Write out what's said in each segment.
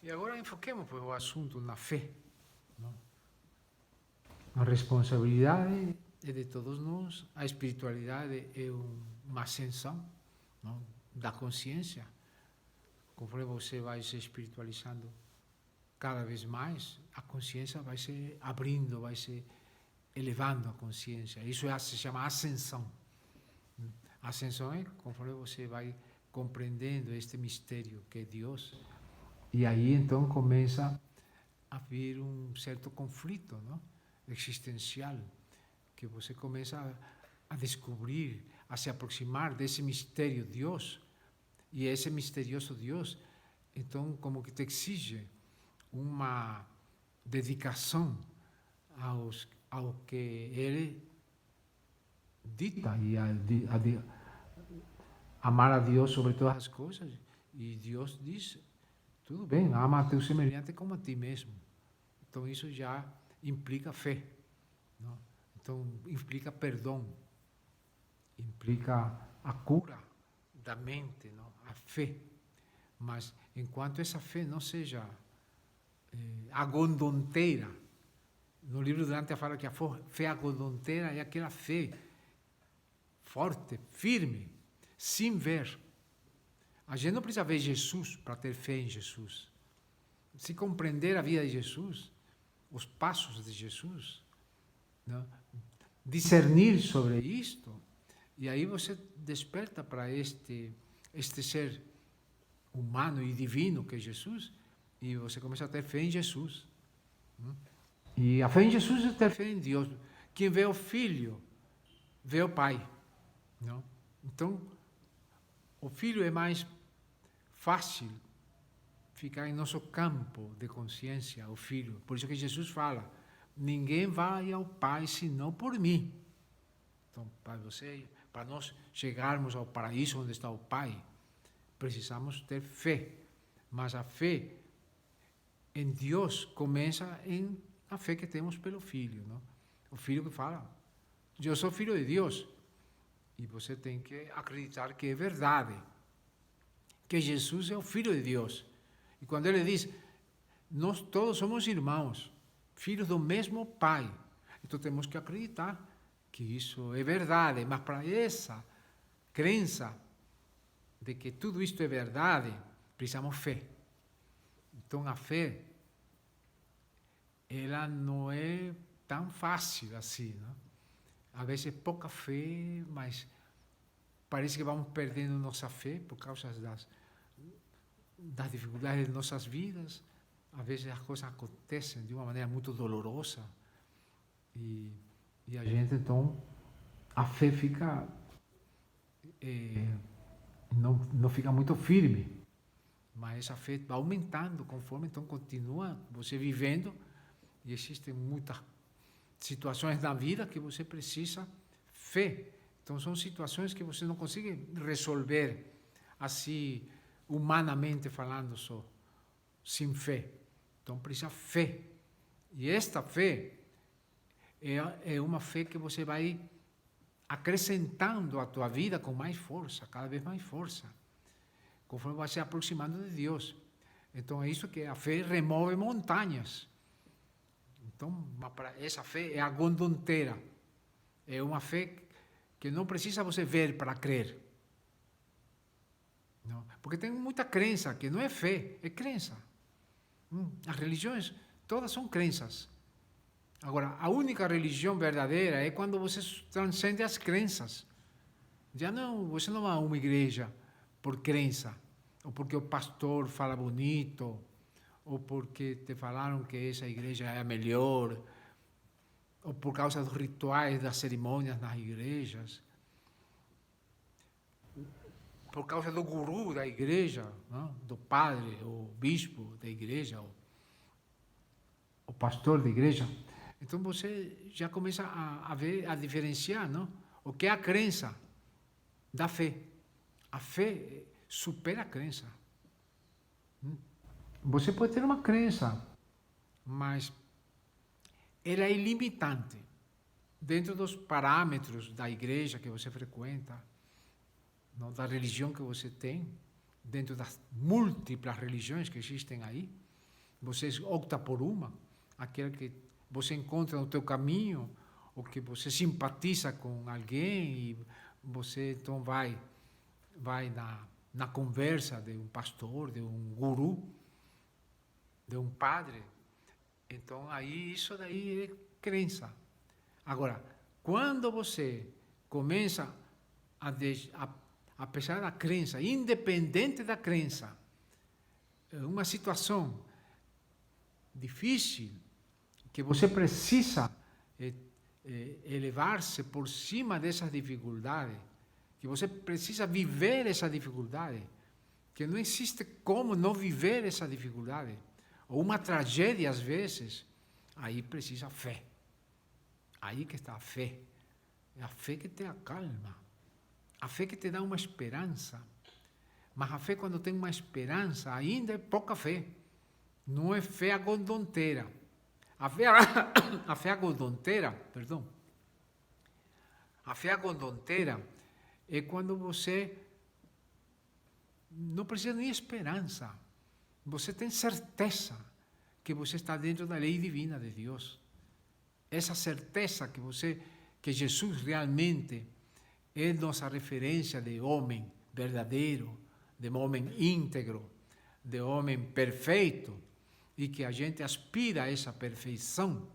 E agora enfoquemos o assunto na fé. Não? A responsabilidade é de todos nós, a espiritualidade é uma ascensão, não? Da consciência. Conforme você vai se espiritualizando cada vez mais, a consciência vai se abrindo, vai se elevando a consciência. Isso se chama ascensão. A ascensão é conforme você vai compreendendo este mistério que é Deus. E aí então começa a vir um certo conflito, não? Existencial, que você começa a descobrir, a se aproximar desse mistério Deus. E esse misterioso Deus, então, como que te exige uma dedicação ao que Ele dita, e amar a Deus sobre todas as coisas. E Deus diz, tudo bem, ama a teu semelhante como a ti mesmo. Então, isso já implica fé. Não? Então, implica perdão, implica a cura da mente, não? A fé. Mas, enquanto essa fé não seja agodonteira, no livro do Dante fala que a fé agodonteira é aquela fé forte, firme, sem ver. A gente não precisa ver Jesus para ter fé em Jesus. Se compreender a vida de Jesus, os passos de Jesus, não? Discernir sobre isto, e aí você desperta para este ser humano e divino que é Jesus, e você começa a ter fé em Jesus. E a fé em Jesus é ter fé em Deus. Quem vê o Filho, vê o Pai. Não? Então, o Filho é mais fácil ficar em nosso campo de consciência, o Filho. Por isso que Jesus fala, ninguém vai ao Pai senão por mim. Então, para nós chegarmos ao paraíso onde está o Pai, precisamos ter fé. Mas a fé em Deus começa em a fé que temos pelo Filho. Não? O Filho que fala, eu sou filho de Deus. E você tem que acreditar que é verdade, que Jesus é o Filho de Deus. E quando ele diz, nós todos somos irmãos, filhos do mesmo Pai, então temos que acreditar que isso é verdade. Mas para essa crença de que tudo isto é verdade, precisamos fé. Então a fé, ela não é tão fácil assim, não? Às vezes pouca fé, mas parece que vamos perdendo nossa fé por causa das dificuldades de nossas vidas. Às vezes as coisas acontecem de uma maneira muito dolorosa e a gente então, a fé fica, não fica muito firme, mas essa fé vai aumentando conforme então continua você vivendo, e existem muitas situações na vida que você precisa fé. Então são situações que você não consegue resolver assim, humanamente falando só, sem fé. Então precisa fé. E esta fé é uma fé que você vai acrescentando à tua vida com mais força, cada vez mais força, conforme vai se aproximando de Deus. Então é isso que a fé remove montanhas. Então, essa fé é agodonteira. É uma fé que não precisa você ver para crer. Não? Porque tem muita crença que não é fé, é crença. As religiões, todas são crenças. Agora, a única religião verdadeira é quando você transcende as crenças. Já não, você não vai a uma igreja por crença, ou porque o pastor fala bonito, ou porque te falaram que essa igreja é a melhor, ou por causa dos rituais, das cerimônias nas igrejas, por causa do guru da igreja, não? Do padre, o bispo da igreja, o pastor da igreja. Então você já começa a ver, a diferenciar, não? O que é a crença da fé. A fé supera a crença. Você pode ter uma crença, mas ela é ilimitante dentro dos parâmetros da igreja que você frequenta, não, da religião que você tem. dentro das múltiplas religiões que existem aí. Você opta por uma, aquela que você encontra no teu caminho, ou que você simpatiza com alguém e você então vai na conversa de um pastor, de um guru, de um padre. Então aí isso daí é crença. Agora, quando você começa apesar da crença, independente da crença, uma situação difícil, que você precisa elevar-se por cima dessas dificuldades, que você precisa viver essa dificuldade, que não existe como não viver essa dificuldade, ou uma tragédia às vezes, aí precisa fé. Aí que está a fé. É a fé que te acalma, a fé que te dá uma esperança. Mas a fé, quando tem uma esperança, ainda é pouca fé. Não é fé agondonteira. A fé agondonteira, perdão. A fé agondonteira é quando você não precisa nem esperança. Você tem certeza que você está dentro da lei divina de Deus. Essa certeza que Jesus realmente é nossa referência de homem verdadeiro, de homem íntegro, de homem perfeito, e que a gente aspira a essa perfeição,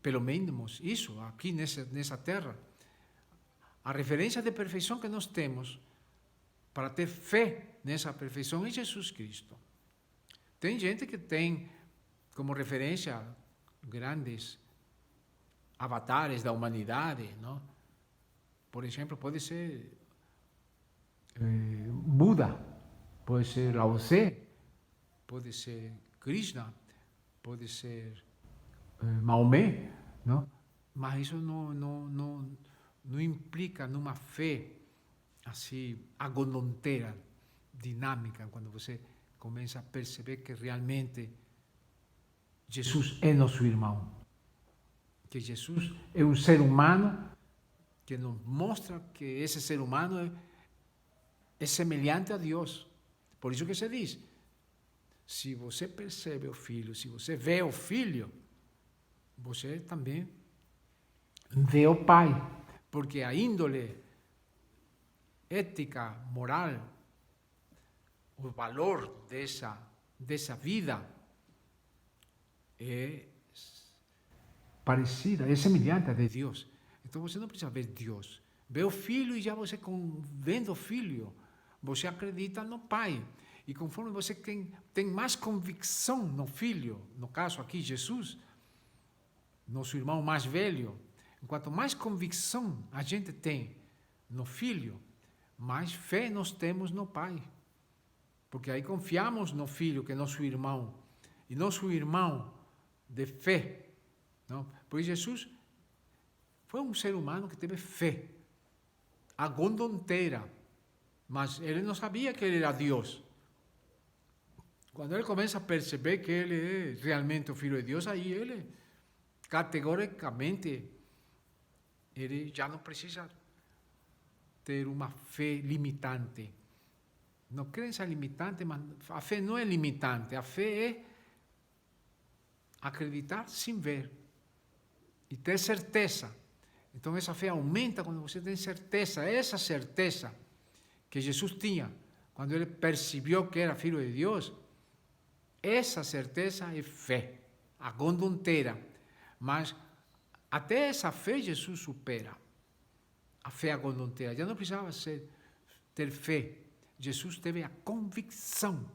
pelo menos isso, aqui nessa terra. A referência de perfeição que nós temos para ter fé nessa perfeição é Jesus Cristo. Tem gente que tem como referência grandes avatares da humanidade, não? Por exemplo, pode ser Buda, pode ser Lao Tse, pode ser Krishna, pode ser Maomé, não? Mas isso não implica numa fé assim agondonteira, dinâmica, quando você começa a perceber que realmente Jesus é nosso irmão, que Jesus é um ser humano que nos mostra que esse ser humano é semelhante a Deus. Por isso que se diz, se você percebe o Filho, se você vê o Filho, você também vê o Pai, porque a índole ética, moral, o valor dessa vida é parecida, é semelhante a de Deus. Então você não precisa ver Deus. Vê o Filho e já você, vendo o Filho, você acredita no Pai. E conforme você tem mais convicção no Filho, no caso aqui Jesus, nosso irmão mais velho, quanto mais convicção a gente tem no Filho, mais fé nós temos no Pai. Porque aí confiamos no Filho, que é nosso irmão, e nosso irmão de fé. Não? Pois Jesus foi um ser humano que teve fé, agondonteira, mas ele não sabia que ele era Deus. Quando ele começa a perceber que ele é realmente o Filho de Deus, aí ele, categoricamente, ele já não precisa ter uma fé limitante. Não crença limitante, mas a fé não é limitante. A fé é acreditar sem ver e ter certeza. Então essa fé aumenta quando você tem certeza, essa certeza que Jesus tinha quando ele percebeu que era Filho de Deus. Essa certeza é fé, agondonteira. Mas até essa fé Jesus supera. A fé agondonteira. Já não precisava ter fé. Jesus teve a convicção.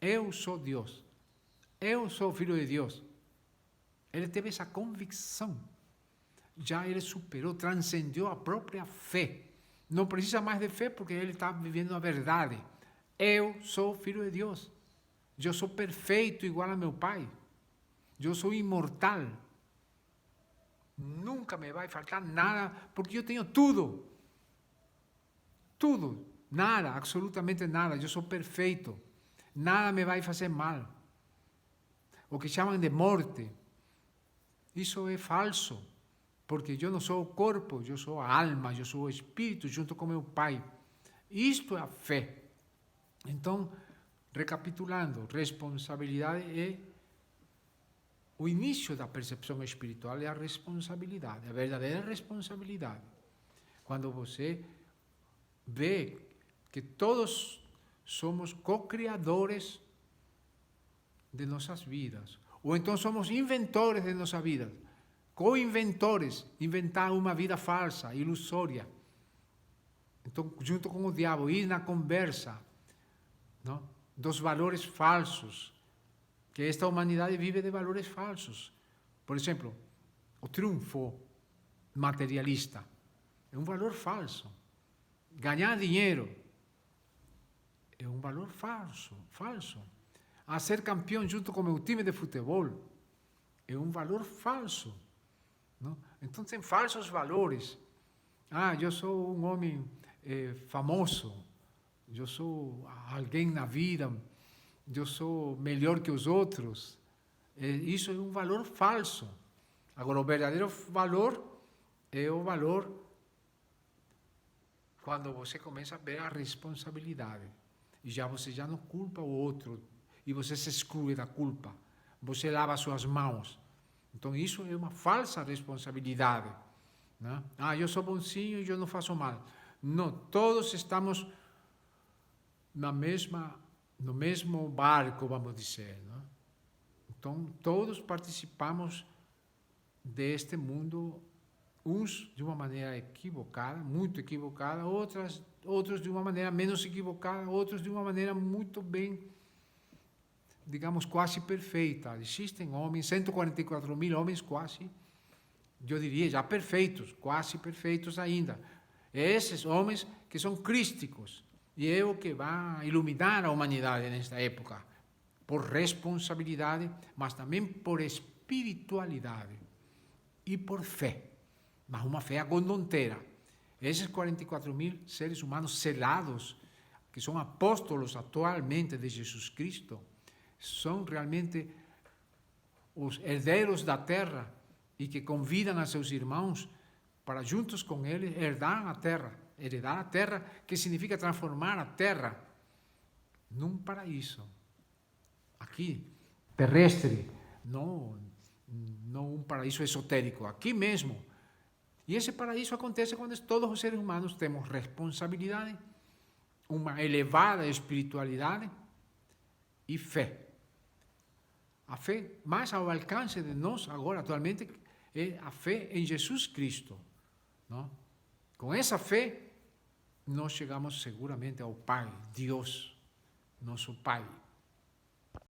Eu sou Deus. Eu sou Filho de Deus. Ele teve essa convicção. Já ele superou, transcendeu a própria fé. Não precisa mais de fé porque ele está vivendo a verdade. Eu sou Filho de Deus. Eu sou perfeito igual a meu Pai. Eu sou imortal. Nunca me vai faltar nada, porque eu tenho tudo. Tudo. Nada, absolutamente nada. Eu sou perfeito. Nada me vai fazer mal. O que chamam de morte. Isso é falso. Porque eu não sou o corpo, eu sou a alma, eu sou o espírito junto com meu Pai. Isto é a fé. Então, recapitulando, responsabilidade é o início da percepção espiritual, é a responsabilidade, a verdadeira responsabilidade. Quando você vê que todos somos co-criadores de nossas vidas, ou então somos inventores de nossa vida, co-inventores, inventar uma vida falsa, ilusória. Então, junto com o diabo, ir na conversa, não, dos valores falsos, que esta humanidade vive de valores falsos. Por exemplo, o triunfo materialista é um valor falso. Ganhar dinheiro é um valor falso. A ser campeão junto com o meu time de futebol é um valor falso. Não? Então tem falsos valores. Eu sou um homem famoso, eu sou alguém na vida, eu sou melhor que os outros. Isso é um valor falso. Agora, o verdadeiro valor é o valor quando você começa a ver a responsabilidade. E você já não culpa o outro, e você se exclui da culpa. Você lava suas mãos. Então, isso é uma falsa responsabilidade. Né? Eu sou bonzinho e eu não faço mal. Não, todos estamos no mesmo barco, vamos dizer. Né? Então, todos participamos deste mundo, uns de uma maneira equivocada, muito equivocada, outros de uma maneira menos equivocada, outros de uma maneira muito bem, digamos, quase perfeita. Existem homens, 144 mil homens quase, eu diria, já perfeitos, quase perfeitos ainda. Esses homens que são crísticos, e é o que vai iluminar a humanidade nesta época, por responsabilidade, mas também por espiritualidade e por fé, mas uma fé agondonteira. Esses 44 mil seres humanos selados, que são apóstolos atualmente de Jesus Cristo, são realmente os herdeiros da terra e que convidam a seus irmãos para, juntos com eles, herdar a terra, que significa transformar a terra num paraíso. Aqui, terrestre, não um paraíso esotérico, aqui mesmo. E esse paraíso acontece quando todos os seres humanos temos responsabilidade, uma elevada espiritualidade e fé. A fé mais ao alcance de nós agora, atualmente, é a fé em Jesus Cristo. Não? Com essa fé, nós chegamos seguramente ao Pai, Deus, nosso Pai.